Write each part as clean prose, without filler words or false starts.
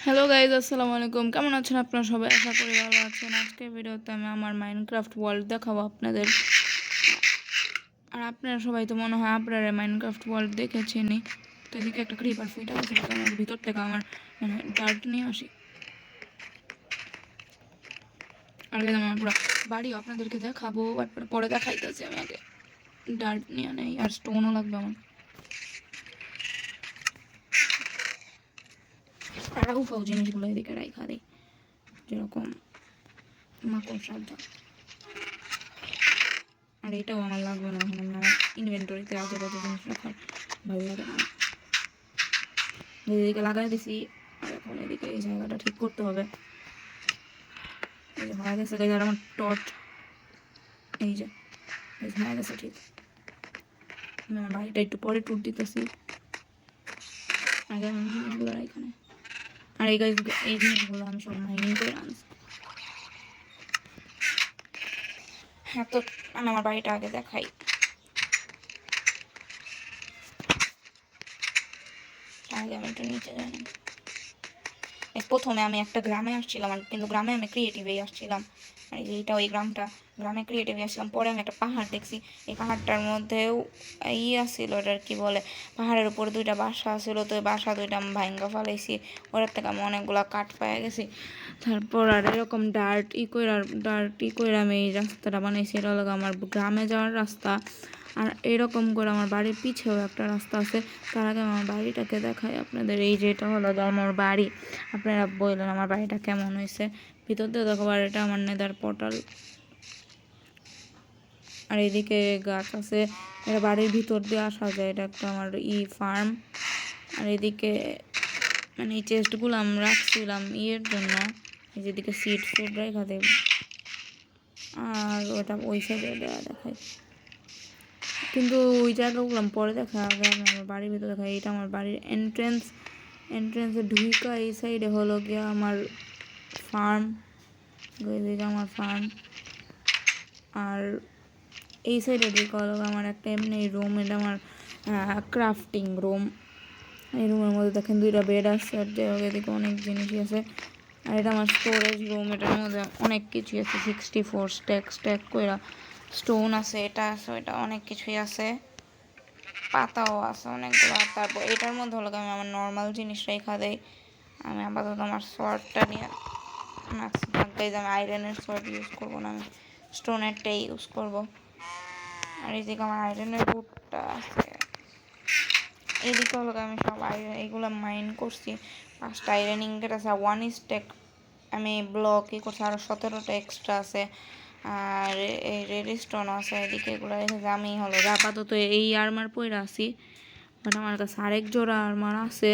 Hello guys, আসসালামু আলাইকুম। কেমন আছেন আপনারা সবাই? আশা করি ভালো আছেন। আজকের ভিডিওতে আমি আমার মাইনক্রাফট ওয়ার্ল্ড দেখাবো আপনাদের। আর আপনারা সবাই তো মনে হয় আপনারা মাইনক্রাফট ওয়ার্ল্ড দেখেছেনই। তো এদিকে একটা ক্রিপার ফুইটা গেছে, আমার ভিতর থেকে আমার মানে ডার্ট নিয়ে আসি। আর আমার পুরো বাড়িও আপনাদেরকে দেখাবো, পরে দেখাইতেছি। আমি আগে ডার্ট নিয়ে নেই, আর স্টোনও লাগবে আমার। আর উপাও জিনিসগুলো এদিকে রাইখা দিই, যেরকম মাকড়সার জাল। আর এটাও আমার লাগবে না, এখন আমার ইনভেন্টরিতে আজেবাজে জিনিস রাখার ভালো লাগে না। এদিকে লাগাই দিছি, আর এখন এদিকে এই জায়গাটা ঠিক করতে হবে। এই যে হয়ে গেছে, আর আমার টর্চ এই যে হয়ে গেছে ঠিক। আমি আমার বাড়িটা একটু পরে টুট দিতেছি, আগে আমি জিনিসগুলো এখানে। আর এই জিনিসগুলো আমি সব মাইনিং করে আনছি। হ্যাঁ, তো আমি আমার বাড়িটা আগে দেখাই। আগে আমি একটু নিচে যাই। প্রথমে আমি একটা গ্রামে আসছিলাম, কিন্তু গ্রামে আমি ক্রিয়েটিভেই আসছিলাম। আর এইটা ওই গ্রামে ক্রিয়েটিভে আসছিলাম। পরে আমি একটা পাহাড় দেখছি, এই পাহাড়টার মধ্যেও আসছিল, ওটার কি বলে, পাহাড়ের উপরে দুইটা বাসা আসছিল। তো ওই বাসা দুইটা আমি ভাঙ্গা ফেলাইছি, ওটার থেকে আমি অনেকগুলো কাঠ পেয়ে গেছি। তারপর আর এরকম ডার্ট করে আমি এই রাস্তাটা বানাইছি। এটা হলো আমার গ্রামে যাওয়ার রাস্তা। আর এরকম করে আমার বাড়ির পিছেও একটা রাস্তা আছে। তার আগে আমার বাড়িটাকে দেখাই আপনাদের। এই যে এটা হলো আমার বাড়ি। আপনারা বললেন আমার বাড়িটা কেমন হয়েছে। ভিতর দিয়ে দেখো, বাড়িটা আমার নেদার পোর্টাল। আর এদিকে গাছ আছে, এটা বাড়ির ভিতর দিয়ে আসা যায়। এটা একটা আমার ফার্ম। আর এদিকে মানে এই চেস্টগুলো আমি রাখছিলাম জন্য। এই যেদিকে সিট রেখা দেব। আর ওটা ওই সাইডে দেখাই, কিন্তু ওই জায়গাগুলো আমি পরে দেখা। আগে আমি আমার বাড়ির ভিতরে দেখাই। এটা আমার বাড়ির এন্ট্রেন্সে ঢুকা। এই সাইডে হলো গিয়া আমার ফার্ম, আমার ফার্ম। আর এই সাইডে ঢুকা হলো আমার একটা এমনি রুম। এটা আমার ক্রাফটিং রুম। এই রুমের মধ্যে দেখেন দুইটা বেড আছে, আর এদিকে অনেক জিনিসই আছে। আর এটা আমার স্টোরেজ রুম। এটার মধ্যে অনেক কিছুই আছে, 64 স্ট্যাক কইরা স্টোন আছে, এটা আছে, ওইটা অনেক কিছুই আছে, পাতাও আছে অনেকগুলো। তারপর এটার মধ্যে হলো আমি আমার নর্মাল জিনিস রেখা দেই। আমি আপাতত আমার সোয়ার্ডটা নিয়ে আমি আয়রনের সোয়ার্ড ইউজ করবো না, আমি স্টোনেরটাই ইউজ করবো। আর এইদিকে আমার আয়রনের বুটটা আছে। এইদিকে হলো আমি সব এইগুলো মাইন করছি। 5টা আয়রন ইনগট আছে, 1 স্ট্যাক আমি ব্লক করছি, আরও 17টা এক্সট্রা আছে। আর এই রেড স্টোন আছে। এদিকে এগুলো রেখেছি। আমি হলো আপাতত এই আর্মার পরে আছি, বাট আমার কাছে আরেক জোড়া আর্মার আছে।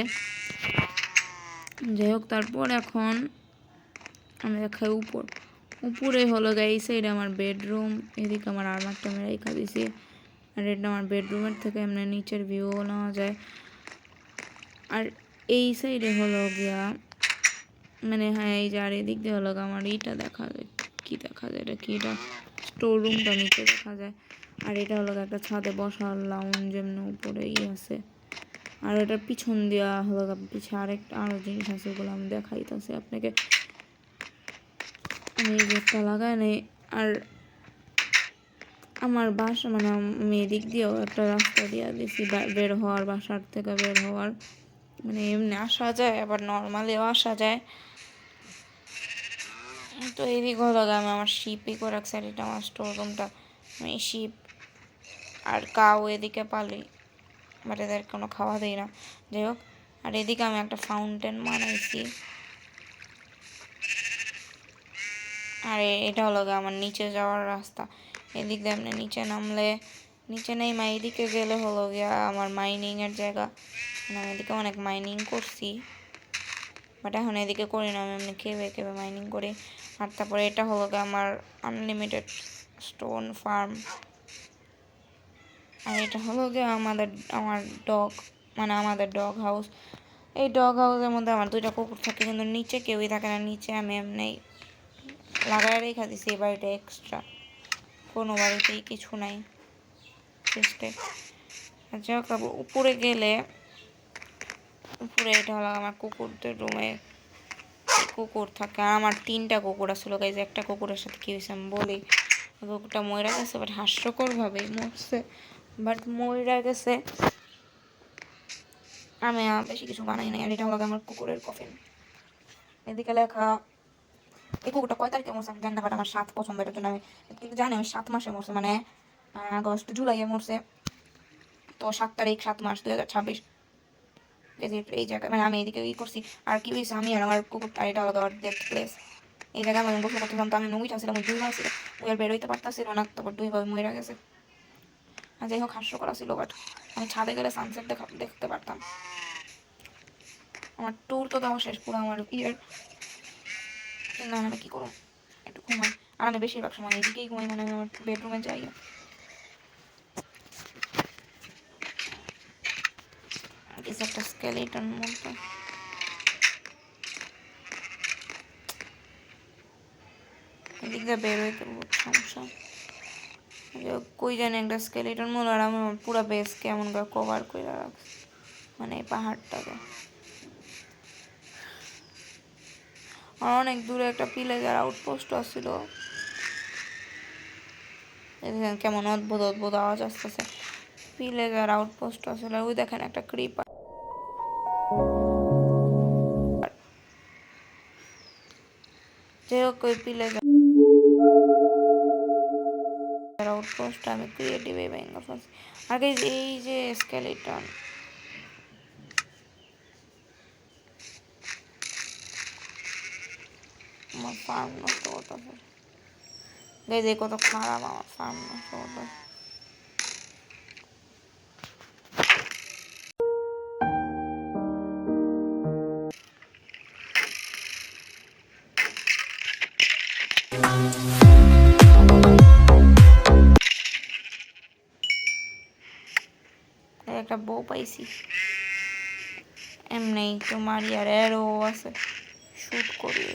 যাই হোক, তারপর এখন আমি দেখাই উপরে হলো এই সাইডে আমার বেডরুম। এদিকে আমার আর্মারটা আমি রেখা দিছি। আর এটা আমার বেডরুমের থেকে এমনি নিচের ভিউ নেওয়া যায়। আর এই সাইডে হলো গিয়া মানে হ্যাঁ, এই যে আর এদিক দিয়ে হলো আমার এইটা দেখা যায়। কি দেখা যায়? এটা কি? এটা স্টোর রুমটা নিচে দেখা যায়। আর এটা হলো একটা ছাদে বসার লাউঞ্জ, এমনি উপরে আছে। আর এটার পিছন দিয়া হলো পিছিয়ে আরো জিনিস আছে, ওগুলো আমি দেখাইতেছি আপনাকে। আমি এই গেটটা লাগাই নেই। আর আমার বাসা মানে আমি এদিক দিয়েও একটা রাস্তা দিয়ে দিছি বের হওয়ার, বাসার থেকে বের হওয়ার। মানে এমনি আসা যায়, আবার নর্মালিও আসা যায়। তো এইদিকে হলো আমি আমার শিপই করে রাখছি। আর এটা আমার স্টোর রুমটা। আমি শিপ আর কাউ এদিকে পালি, বাট এদের কোনো খাওয়া দিই না। যাই হোক, আর এদিকে আমি একটা ফাউন্টেন বানাইছি। আর এটা হলো আমার নিচে যাওয়ার রাস্তা। এদিক দিয়ে আপনি নিচে নামলে, নিচে নেই মা, এদিকে গেলে হলো গিয়া আমার মাইনিংয়ের জায়গা। আমি এদিকে অনেক মাইনিং করছি, বাট এখন এদিকে করি না, আমি এমনি কেবে মাইনিং করি। আর তারপরে এটা হলো আমার আনলিমিটেড স্টোন ফার্ম। আর এটা হলো গিয়ে আমার ডগ, মানে আমাদের ডগ হাউস। এই ডগ হাউসের মধ্যে আমার 2টা কুকুর থাকে, কিন্তু নিচে কেউই থাকে না। নিচে আমি এমনি লাগাই রেখা দিছি। এই বাড়িটা এক্সট্রা, কোনো বাড়িতেই কিছু নাই চেষ্টা। যাই হোক, উপরে গেলে, উপরে এটা হলো আমার কুকুরদের রুমে। কুকুর থাকে, আর আমার 3টা কুকুর ছিল গাইজ। একটা কুকুরের সাথে কি হয়েছে আমি বলি। কুকুরটা মরে গেছে, বাট হাস্যকরভাবেই মরছে, বাট মরে গেছে। আমি বেশি কিছু বানাই নাই। আর এটা হলো আমার কুকুরের কফিন। এদিকে লেখা এই কুকুরটা কয় তারিখে মরছে আমি জানি না, বাট আমার 7 পছন্দ, এটার জন্য আমি কিন্তু জানি আমি 7 মাসে মরছে, মানে আগস্ট জুলাইয়ে মরছে। তো 7 তারিখ 7 মাস 2026 এই জায়গায়, মানে আমি এদিকে করছি। আর কি হয়েছে, আমি আর আমার কুকুরটা, এটা হলো ডেথ প্লেস। এই জায়গায় আমি বসে করতেছিলাম, তো আমি মুভি ছিলাম, ওই 2 মাস ছিল, ওই আর বেরোইতে পারতাছিল না, তারপর 2 ভাবে মরে গেছে। আর যাই হোক হাস্যকর ছিল, বাট আমি ছাদে গেলে সানসেট দেখতে পারতাম। আমার ট্যুর তো দেওয়া শেষ পুরো আমার ইয়ের, কিন্তু আমি কি করবো, একটু ঘুমাই। আর আমি বেশিরভাগ সময় এদিকেই ঘুমাই, মানে আমি আমার বেডরুমে যাই। কিছু একটা স্কেলেটন মতো, এদিক দিয়ে বের হইতে বহুত সমস্যা। কই জানি একটা স্কেলেটন মনে, আর আমি পুরো বেস কেমন করে কভার করে রাখছি, মানে এই পাহাড়টাকে। আর অনেক দূরে একটা পিলেজার আউটপোস্ট আসছিল, কেমন অদ্ভুত অদ্ভুত আওয়াজ আসতেছে। পিলেজার আউটপোস্ট আসলে ওই দেখেন একটা ক্রিপার। যাই হোক ওই পিলেজার আউটপোস্ট আমি ক্রিয়েটিভ ভেঙে ফেলছি। আগে এই যে স্কেলেটন, আমার ফার্ম নষ্ট করতেছে গাইজ, কত খারাপ আমার ফার্ম নষ্ট করতেছে। একটা বউ পাইছি এমনি, তো মারি আর এরও আছে, শুট করি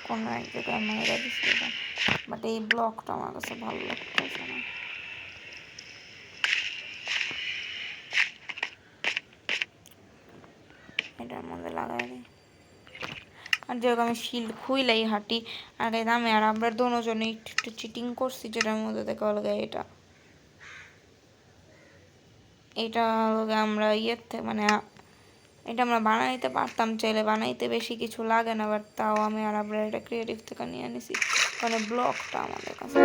কোনো এক জায়গায় মাইরা দিচ্ছি, বাট এই ব্লকটা আমার কাছে ভালো লাগতেছে না। এটার মধ্যে লাগাই দিই। আর যেরকম আমি শিল্ড খুইলাই হাঁটি, আর এই দামে আর আমরা দুজনে একটু চিটিং করছি, যেটার মধ্যে দেখা হলো এটা এটা হলো আমরা ইয়েতে, মানে এটা আমরা বানাইতে পারতাম চাইলে, বানাইতে বেশি কিছু লাগে না, বাট তাও আমি আর আমরা এটা ক্রিয়েটিভ থেকে নিয়ে নিছি, মানে ব্লকটা আমাদের কাছে।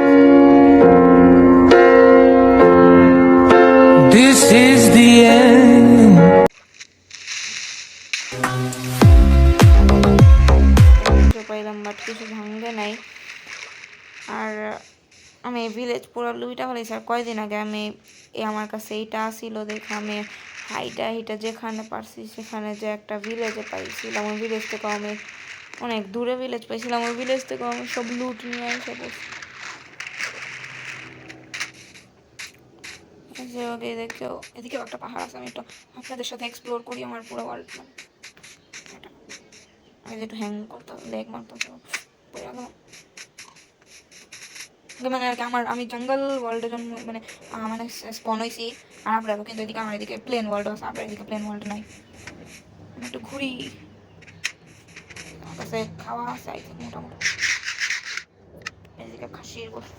This is the end. পাইলাম, বাট কিছু ভাঙবে নাই। আর আমি ভিলেজ পুরো লুইটা ফেলেছি। আর কয়দিন আগে আমি আমার কাছে এইটা আসিল দেখে আমি হাইটা যেখানে পারছি সেখানে যে একটা ভিলেজে পাইছিলাম, ওই ভিলেজ থেকে আমি অনেক দূরে ভিলেজ পাইছিলাম, ওই ভিলেজ থেকে আমি সব লুট নিয়ে এসে বসছি। এদিকেও এদিকেও একটা পাহাড় আছে, আমি একটু আপনাদের সাথে এক্সপ্লোর করি আমার পুরো ওয়ার্ল্ড। আমি যেটু হ্যাং করতাম লেগ মারতাম, মানে আর কি আমি জঙ্গল ওয়ার্ল্ডে জন্ম, মানে মানে স্পন হয়েছি আরবরা, কিন্তু এদিকে আমার এদিকে প্লেন ওয়ার্ল্ড আছে, আপনার এদিকে প্লেন ওয়ার্ল্ড নাই। আমি একটু ঘুরি, আমার কাছে খাওয়া আছে আই থিঙ্ক মোটামুটি। এদিকে খাসির গোশ,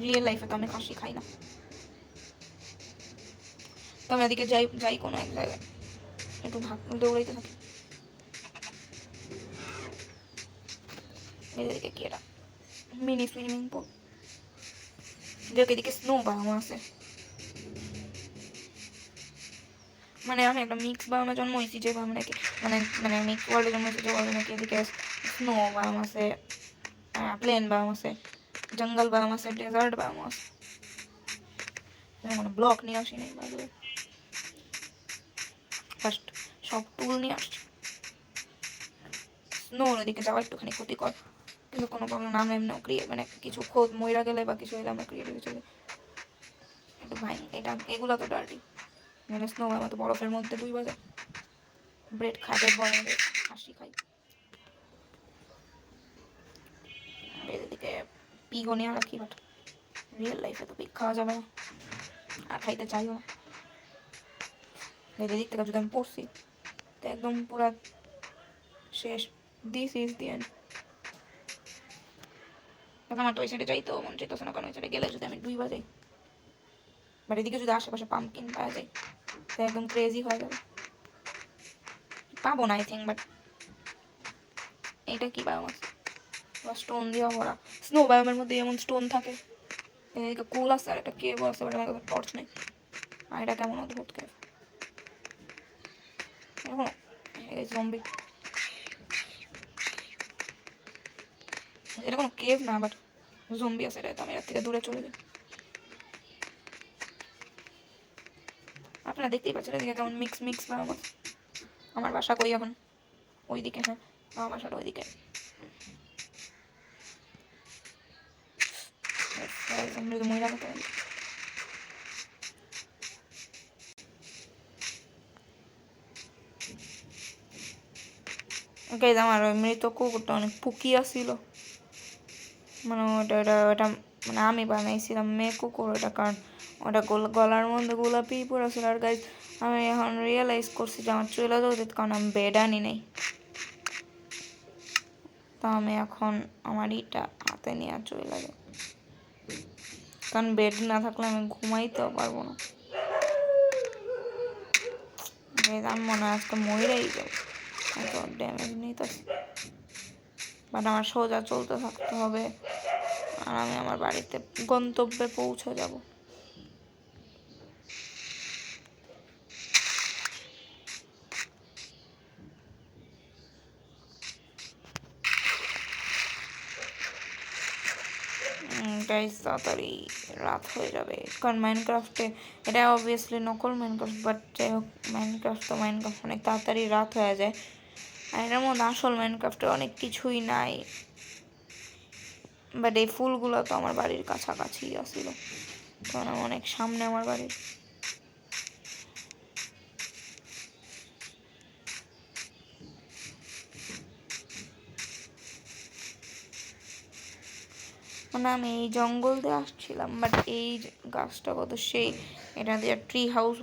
রিয়েল লাইফে তো আমি খাসি খাই না, তো আমি এদিকে যাই যাই কোনো এক জায়গায় একটু দৌড়াইতে থাকি। এদিকে কি এটা মিনি সুইমিং পুল, যেহেতু এদিকে স্নো বানানো আছে, মানে আমি একটা মিক্স বায়োমে জন্ম হয়েছি, যে বায়োমে নাকি মানে মানে মিক্স ওয়ার্ল্ডে জন্ম হয়েছি, যে ওয়ার্ল্ডে নাকি এদিকে স্নো বায়োম আছে, প্লেন বায়োম আছে, জঙ্গল বায়োম আছে, ডেজার্ট বায়োম আছে। কোনো ব্লক নিয়ে আসি নাই, ফার্স্ট সব টুল নিয়ে আসছি। স্নোর ওদিকে যাওয়া একটুখানি ক্ষতিকর, কিন্তু কোনো প্রবলেম না, আমরা এমনিও মানে কিছু খোদ মইরা গেলে বা কিছু হলে আমরা ক্রিয়েটিভ চলে একটু ভাই। এটা এগুলো তো ডার্টি, মানে স্নো বায়োম তো বরফের মধ্যে 2 বাজে ব্রেড খাই, ব্রেড বড় হাসি খাই। এদিকে পিগও নিয়ে রাখি, বাট রিয়েল লাইফে তো পিগ খাওয়া যাবে না। আর খাইতে চাইও না। দিক থেকে যদি আমি পড়ছি তো একদম পুরা শেষ। This is the end. আমার তো ওই সাইডে যাইতেও মন চাইতেছে না, কারণ ওই সাইডে গেলে যদি আমি ডুইবা যাই, বাট এদিকে যদি আশেপাশে পাম্পকিন পাওয়া যায় তো একদম ক্রেজি হয়ে যাবে। পাবো না আই থিঙ্ক, বাট এটা কি বায়োমাস বা স্টোন দিয়ে ভরা। স্নো বায়োমের মধ্যে এমন স্টোন থাকে। এদিকে কুল আছে আর একটা কেভ আছে, বাট আমার কাছে টর্চ নেই। আর এটা কেমন অদ্ভুত কেভ। এখন জম্বি, এটা কোনো কেভ না, বাট জম্বি আছে। এটা আমি এর থেকে দূরে চলে যাই। আপনারা দেখতেই পাচ্ছেন এদিকে কেমন মিক্স মিক্স বায়োমাস। আমার বাসা কই এখন? ওইদিকে। হ্যাঁ, আমার বাসাটা ওইদিকে। মহিলা কথা গাইজ, আমার ওই মৃত কুকুরটা অনেক পুকিয়া ছিল। মানে ওটা মানে আমি বানাইছিলাম মেয়ে কুকুর ওটা, কারণ ওটা গলার মধ্যে গোলাপি পড়া ছিল। আর গাইজ আমি এখন রিয়েলাইজ করছি যে আমার চলে যাওয়া উচিত, কারণ আমি বেড আনি নেই। তো আমি এখন আমার ইটা হাতে নিয়ে চলে যাই, কারণ বেড না থাকলে আমি ঘুমাইতেও পারবো না। আমি মনে হয় আজকে মরেই যাবো, এত ড্যামেজ নিতেছি। বাট আমার সোজা চলতে থাকতে হবে, আর আমি আমার বাড়িতে গন্তব্যে পৌঁছে যাব। গাইস তাড়াতাড়ি রাত হয়ে যাবে, কারণ মাইনক্রাফটে এটা অবভিয়াসলি নকল মাইনক্রাফট, বাট যাই হোক মাইনক্রাফট অনেক তাড়াতাড়ি রাত হয়ে যায়। আর এটার মধ্যে আসল মাইনক্রাফটে অনেক কিছুই নাই। বাট এই ফুলগুলো তো আমার বাড়ির কাছাকাছি আসছিল, কারণ অনেক সামনে আমার বাড়ির। মানে আমি এই জঙ্গল দিয়ে আসছিলাম, বাট এই গাছটা কত সেই, এটা দিয়ে ট্রি হাউস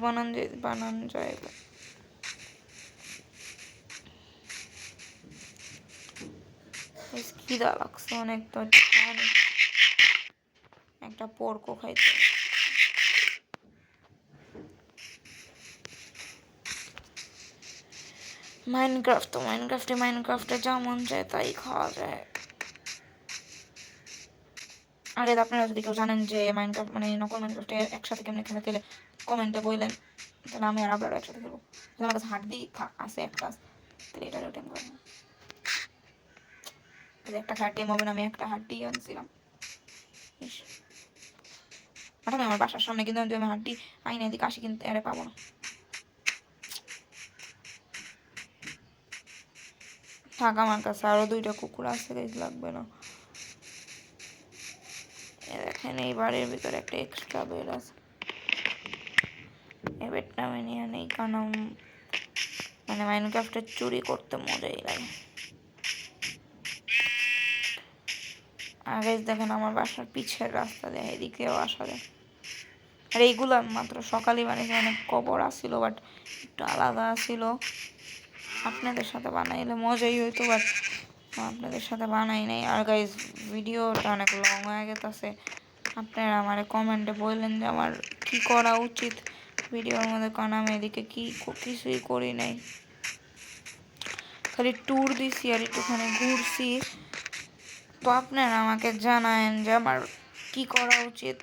বানানো যায়। খিদা লাগছে অনেক, তো একটা পোর্কও খাইতে। মাইনক্রাফটে যা মন চায় তাই খাওয়া যায়। আরে আপনারা যদি কেউ জানেন যে মাইনক্রাফট মানে নকল মাইনক্রাফটে একসাথে কেমনে খেলে, তাহলে কমেন্টে বললেন, তাহলে আমি আর আপনারা একসাথে খেলবো। আমার কাছে হাড্ডি আছে একটা, তাহলে এটারও টেম করবো। একটা হাড্ডি হবে না, আমি একটা হাড্ডি আনছিলাম। পাঠানো আমার বাসার সামনে, কিন্তু আমি হাড্ডি আইনে এদিকে আসি কিন্তু এরে পাবো না। থাক, আমার কাছে আরো 2টা কুকুর আছে, গাইজ লাগবে না। দেখেন এই বাড়ির ভিতরে একটা এক্সট্রা বেড আছে। এই বেডটা আমি নিয়ে নেই, কারণ মানে মাইনক্রাফটে চুরি করতে মজাই লাগে। আগে দেখেন আমার বাসার পিছের রাস্তা দিয়ে এদিকেও আসা যায়। আর এইগুলো মাত্র সকালই বানিয়েছি, অনেক কবর আসছিল, বাট একটু আলাদা ছিল। আপনাদের সাথে বানাইলে মজাই হইতো, বাট আপনাদের সাথে বানাই নাই। আর গাইজ ভিডিওটা অনেক লং হয়ে গেছে। আপনারা আমার কমেন্টে বললেন যে আমার কি করা উচিত ভিডিওর মধ্যে, কারণ আমি এদিকে কিছুই করি নাই, খালি ট্যুর দিছি আর একটুখানি ঘুরছি। তো আপনারা আমাকে জানায়েন যে আমার কি করা উচিত।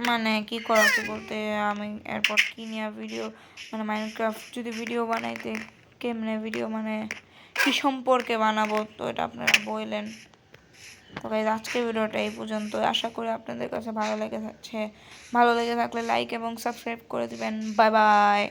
মানে কি করা উচিত বলতে, আমি এরপর কি নিয়ে ভিডিও মানে মাইনক্রাফট যদি ভিডিও বানাইতে কেমনে ভিডিও মানে কি সম্পর্কে বানাবো, তো এটা আপনারা বললেন। তো গাইস আজকের ভিডিওটা এই পর্যন্ত। আশা করি আপনাদের কাছে ভালো লেগে থাকলে লাইক এবং সাবস্ক্রাইব করে দিবেন। Bye bye.